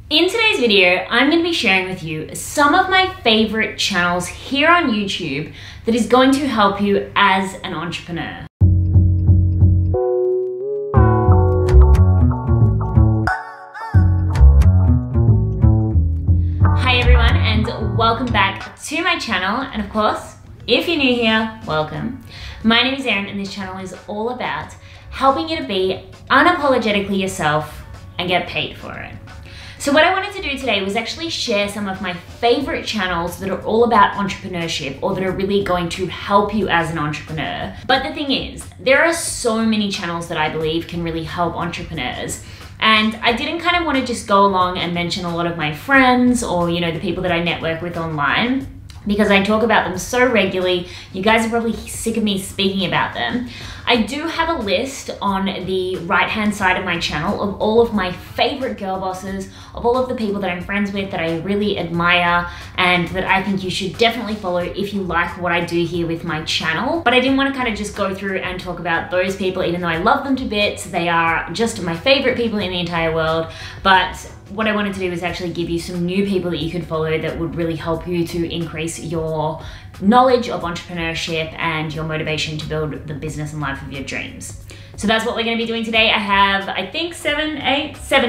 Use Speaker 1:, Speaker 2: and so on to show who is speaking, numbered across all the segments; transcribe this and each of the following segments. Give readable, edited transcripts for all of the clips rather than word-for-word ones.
Speaker 1: In today's video, I'm going to be sharing with you some of my favorite channels here on YouTube that is going to help you as an entrepreneur. Hi everyone, and welcome back to my channel. And of course, if you're new here, welcome. My name is Erin and this channel is all about helping you to be unapologetically yourself and get paid for it. So what I wanted to do today was actually share some of my favorite channels that are all about entrepreneurship or that are really going to help you as an entrepreneur. But the thing is, there are so many channels that I believe can really help entrepreneurs. And I didn't kind of want to just go along and mention a lot of my friends or, the people that I network with online, because I talk about them so regularly. You guys are probably sick of me speaking about them. I do have a list on the right-hand side of my channel of all of my favorite girl bosses, of all of the people that I'm friends with, that I really admire, and that I think you should definitely follow if you like what I do here with my channel. But I didn't want to kind of just go through and talk about those people, even though I love them to bits. They are just my favorite people in the entire world. But what I wanted to do was actually give you some new people that you could follow that would really help you to increase your knowledge of entrepreneurship and your motivation to build the business and life of your dreams. So that's what we're going to be doing today. I have, I think, seven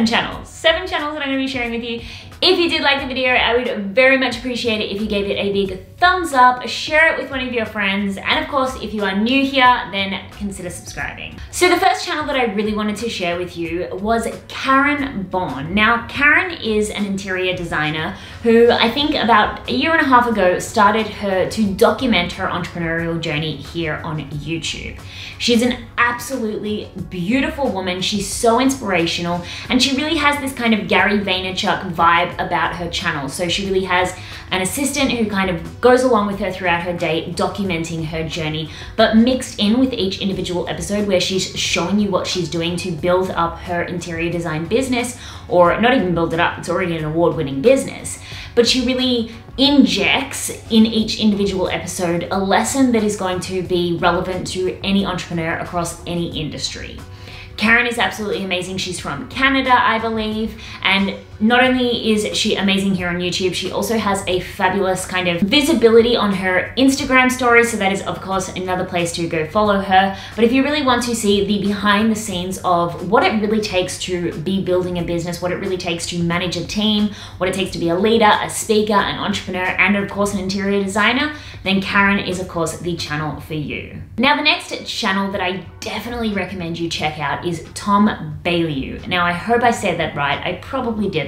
Speaker 1: channels. 7 channels that I'm going to be sharing with you. If you did like the video, I would very much appreciate it if you gave it a big thumbs up, share it with one of your friends, and of course, if you are new here, then consider subscribing. So the first channel that I really wanted to share with you was Karen Bond. Now, Karen is an interior designer who I think about 1.5 years ago started to document her entrepreneurial journey here on YouTube. She's an absolutely beautiful woman. She's so inspirational, and she really has this kind of Gary Vaynerchuk vibe about her channel. So she really has an assistant who kind of goes along with her throughout her day, documenting her journey, but mixed in with each individual episode where she's showing you what she's doing to build up her interior design business, or not even build it up, it's already an award-winning business. But she really injects in each individual episode a lesson that is going to be relevant to any entrepreneur across any industry. Karen is absolutely amazing. She's from Canada, I believe, and not only is she amazing here on YouTube, she also has a fabulous kind of visibility on her Instagram stories, so that is of course another place to go follow her. But if you really want to see the behind the scenes of what it really takes to be building a business, what it really takes to manage a team, what it takes to be a leader, a speaker, an entrepreneur, and of course an interior designer, then Karen is of course the channel for you. Now the next channel that I definitely recommend you check out is Tom Bailey. Now I hope I said that right, I probably didn't.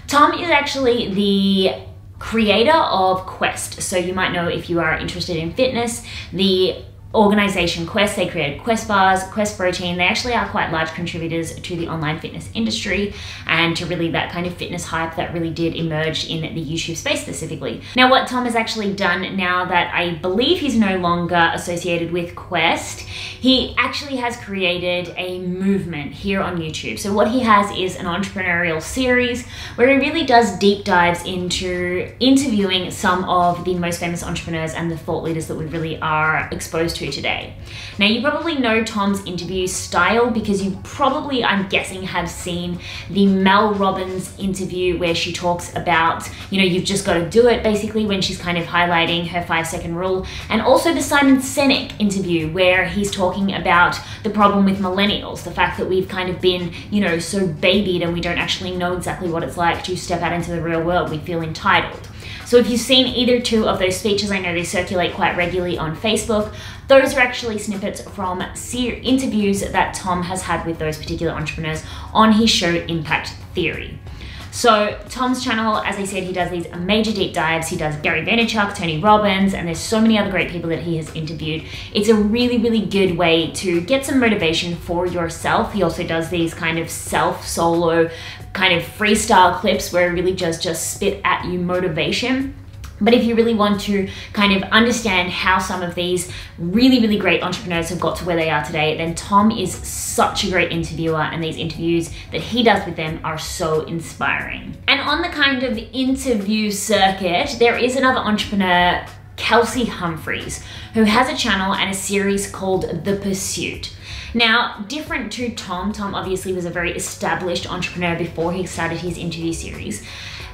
Speaker 1: Tom is actually the creator of Quest. So you might know, if you are interested in fitness, the organization Quest, they created Quest bars, Quest protein. They actually are quite large contributors to the online fitness industry and to really that kind of fitness hype that really did emerge in the YouTube space specifically. Now what Tom has actually done, now that I believe he's no longer associated with Quest, he actually has created a movement here on YouTube. So what he has is an entrepreneurial series where he really does deep dives into interviewing some of the most famous entrepreneurs and the thought leaders that we really are exposed to today. Now you probably know Tom's interview style because you probably, I'm guessing, have seen the Mel Robbins interview where she talks about, you've just got to do it, basically, when she's kind of highlighting her 5-second rule, and also the Simon Sinek interview where he's talking about the problem with millennials, the fact that we've kind of been, so babied and we don't actually know exactly what it's like to step out into the real world. We feel entitled. So if you've seen either 2 of those speeches, I know they circulate quite regularly on Facebook. Those are actually snippets from interviews that Tom has had with those particular entrepreneurs on his show Impact Theory. So Tom's channel, as I said, he does these major deep dives. He does Gary Vaynerchuk, Tony Robbins, and there's so many other great people that he has interviewed. It's a really, really good way to get some motivation for yourself. He also does these kind of solo kind of freestyle clips where he really just spit at you motivation. But if you really want to kind of understand how some of these really, really great entrepreneurs have got to where they are today, then Tom is such a great interviewer, and these interviews that he does with them are so inspiring. And on the kind of interview circuit, there is another entrepreneur, Kelsey Humphries, who has a channel and a series called The Pursuit. Now, different to Tom obviously was a very established entrepreneur before he started his interview series.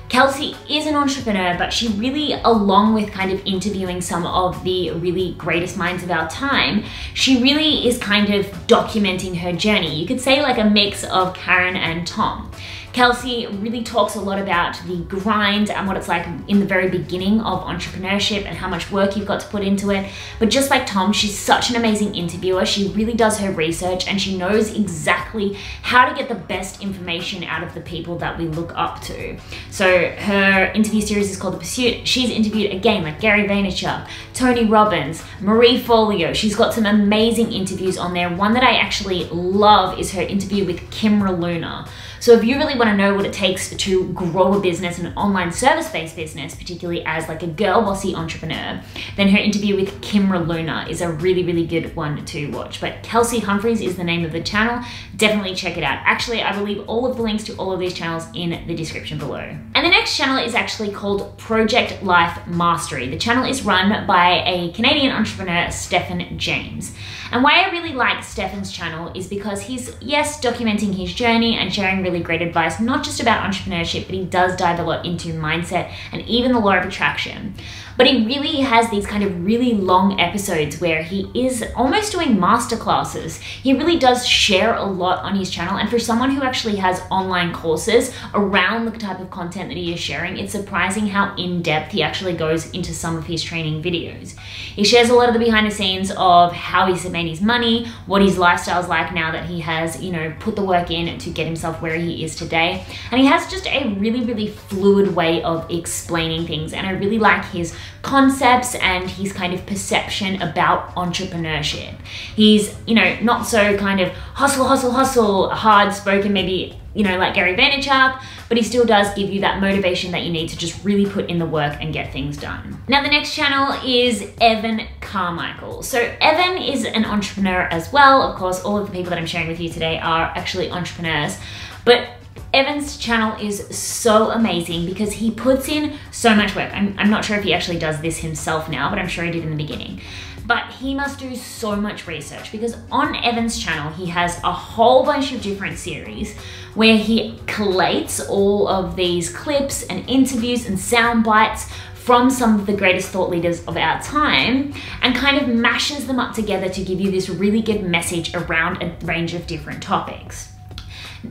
Speaker 1: Kelsey is an entrepreneur, but she really, along with kind of interviewing some of the really greatest minds of our time, she really is kind of documenting her journey. You could say like a mix of Karen and Tom. Kelsey really talks a lot about the grind and what it's like in the very beginning of entrepreneurship and how much work you've got to put into it. But just like Tom, she's such an amazing interviewer. She really does her research and she knows exactly how to get the best information out of the people that we look up to. So her interview series is called The Pursuit. She's interviewed again like Gary Vaynerchuk, Tony Robbins, Marie Forleo. She's got some amazing interviews on there. One that I actually love is her interview with Kimra Luna. So if you really want to know what it takes to grow a business, an online service-based business, particularly as like a girl bossy entrepreneur, then her interview with Kimra Luna is a really, really good one to watch. But Kelsey Humphries is the name of the channel. Definitely check it out. Actually, I will leave all of the links to all of these channels in the description below. And the next channel is actually called Project Life Mastery. The channel is run by a Canadian entrepreneur, Stephen James. And why I really like Stephen's channel is because he's, yes, documenting his journey and sharing really great advice, not just about entrepreneurship, but he does dive a lot into mindset and even the law of attraction. But he really has these kind of really long episodes where he is almost doing masterclasses. He really does share a lot on his channel. And for someone who actually has online courses around the type of content that he is sharing, it's surprising how in-depth he actually goes into some of his training videos. He shares a lot of the behind the scenes of how he's made his money, what his lifestyle's like now that he has, you know, put the work in to get himself where he is today. And he has just a really, really fluid way of explaining things. And I really like his concepts and his kind of perception about entrepreneurship. He's, you know, not so kind of hustle, hard spoken, maybe, you know, like Gary Vaynerchuk, but he still does give you that motivation that you need to just really put in the work and get things done. Now, the next channel is Evan Carmichael. So Evan is an entrepreneur as well. Of course, all of the people that I'm sharing with you today are actually entrepreneurs, but Evan's channel is so amazing because he puts in so much work. I'm not sure if he actually does this himself now, but I'm sure he did in the beginning. But he must do so much research because on Evan's channel, he has a whole bunch of different series where he collates all of these clips and interviews and sound bites from some of the greatest thought leaders of our time and kind of mashes them up together to give you this really good message around a range of different topics.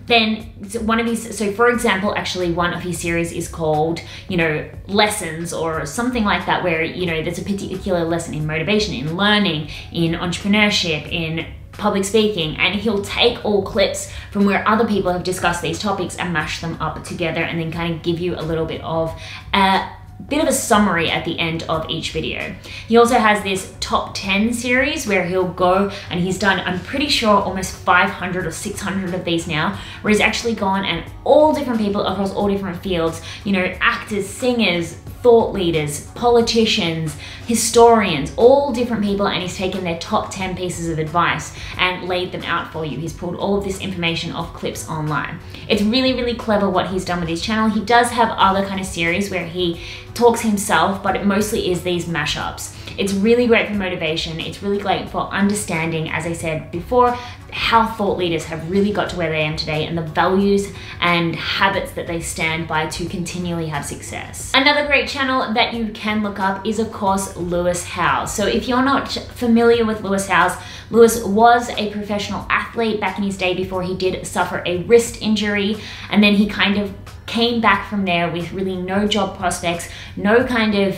Speaker 1: Then one of his, so for example, actually one of his series is called, you know, lessons or something like that, where, you know, there's a particular lesson in motivation, in learning, in entrepreneurship, in public speaking, and he'll take all clips from where other people have discussed these topics and mash them up together and then kind of give you a little bit of a summary at the end of each video. He also has this top 10 series where he'll go and he's done, I'm pretty sure, almost 500 or 600 of these now, where he's actually gone and all different people across all different fields, you know, actors, singers, thought leaders, politicians, historians, all different people, and he's taken their top 10 pieces of advice and laid them out for you. He's pulled all of this information off clips online. It's really, really clever what he's done with his channel. He does have other kind of series where he talks himself, but it mostly is these mashups. It's really great for motivation. It's really great for understanding, as I said before, how thought leaders have really got to where they am today and the values and habits that they stand by to continually have success. Another great channel that you can look up is, of course, Lois House. So if you're not familiar with Lois House, Lois was a professional athlete back in his day before he did suffer a wrist injury, and then he kind of came back from there with really no job prospects, no kind of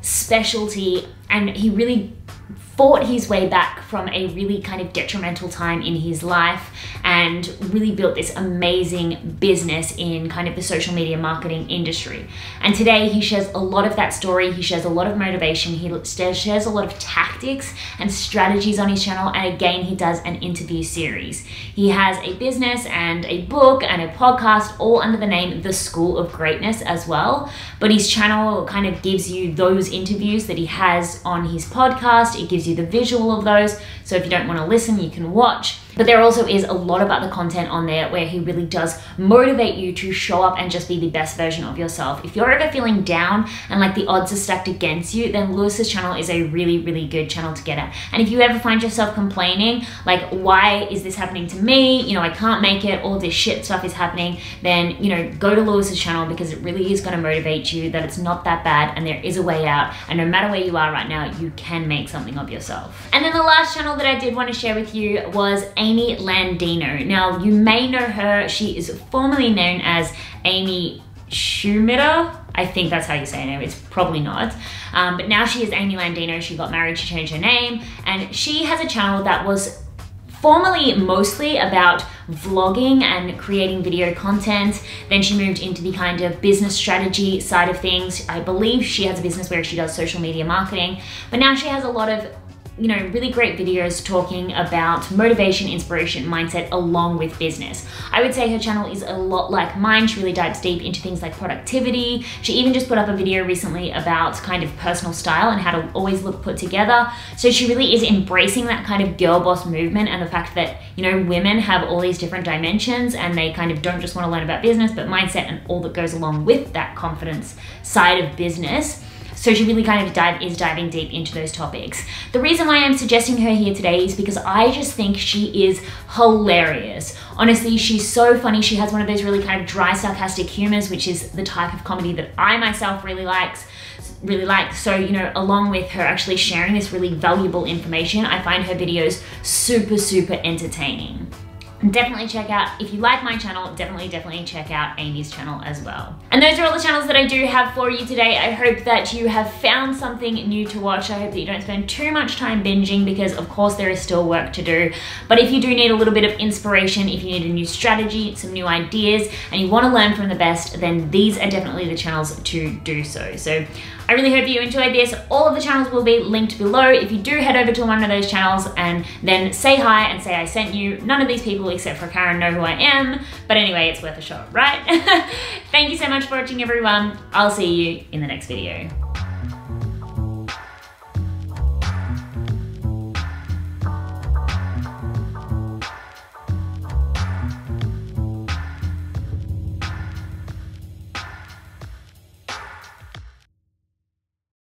Speaker 1: specialty, and he really fought his way back from a really kind of detrimental time in his life and really built this amazing business in kind of the social media marketing industry. And today he shares a lot of that story. He shares a lot of motivation. He shares a lot of tactics and strategies on his channel. And again, he does an interview series. He has a business and a book and a podcast all under the name The School of Greatness as well. But his channel kind of gives you those interviews that he has on his podcast. It gives you the visual of those. So if you don't want to listen, you can watch. But there also is a lot of other content on there where he really does motivate you to show up and just be the best version of yourself. If you're ever feeling down and like the odds are stacked against you, then Lewis's channel is a really, really good channel to get at. And if you ever find yourself complaining, like, why is this happening to me? You know, I can't make it, all this shit stuff is happening, then, you know, go to Lewis's channel, because it really is going to motivate you that it's not that bad and there is a way out. And no matter where you are right now, you can make something of yourself. And then the last channel that I did want to share with you was Amy Landino. Now, you may know her. She is formerly known as Amy Schumacher. I think that's how you say her name. It's probably not. But now she is Amy Landino. She got married, she changed her name, and she has a channel that was formerly mostly about vlogging and creating video content. Then she moved into the kind of business strategy side of things. I believe she has a business where she does social media marketing, but now she has a lot of, you know, really great videos talking about motivation, inspiration, mindset, along with business. I would say her channel is a lot like mine. She really dives deep into things like productivity. She even just put up a video recently about kind of personal style and how to always look put together. So she really is embracing that kind of girl boss movement and the fact that, you know, women have all these different dimensions and they kind of don't just want to learn about business, but mindset and all that goes along with that confidence side of business. So she really kind of is diving deep into those topics. The reason why I'm suggesting her here today is because I just think she is hilarious. Honestly, she's so funny. She has one of those really kind of dry, sarcastic humors, which is the type of comedy that I myself really like. So, you know, along with her actually sharing this really valuable information, I find her videos super, super entertaining. Definitely check out, if you like my channel, definitely check out Amy's channel as well. And those are all the channels that I do have for you today. I hope that you have found something new to watch. I hope that you don't spend too much time binging, because of course there is still work to do. But if you do need a little bit of inspiration, if you need a new strategy, some new ideas, and you want to learn from the best, then these are definitely the channels to do so. So I really hope you enjoyed this. All of the channels will be linked below. If you do head over to one of those channels and then say hi and say I sent you, none of these people except for Karen know who I am, but anyway, it's worth a shot, right? Thank you so much for watching, everyone. I'll see you in the next video.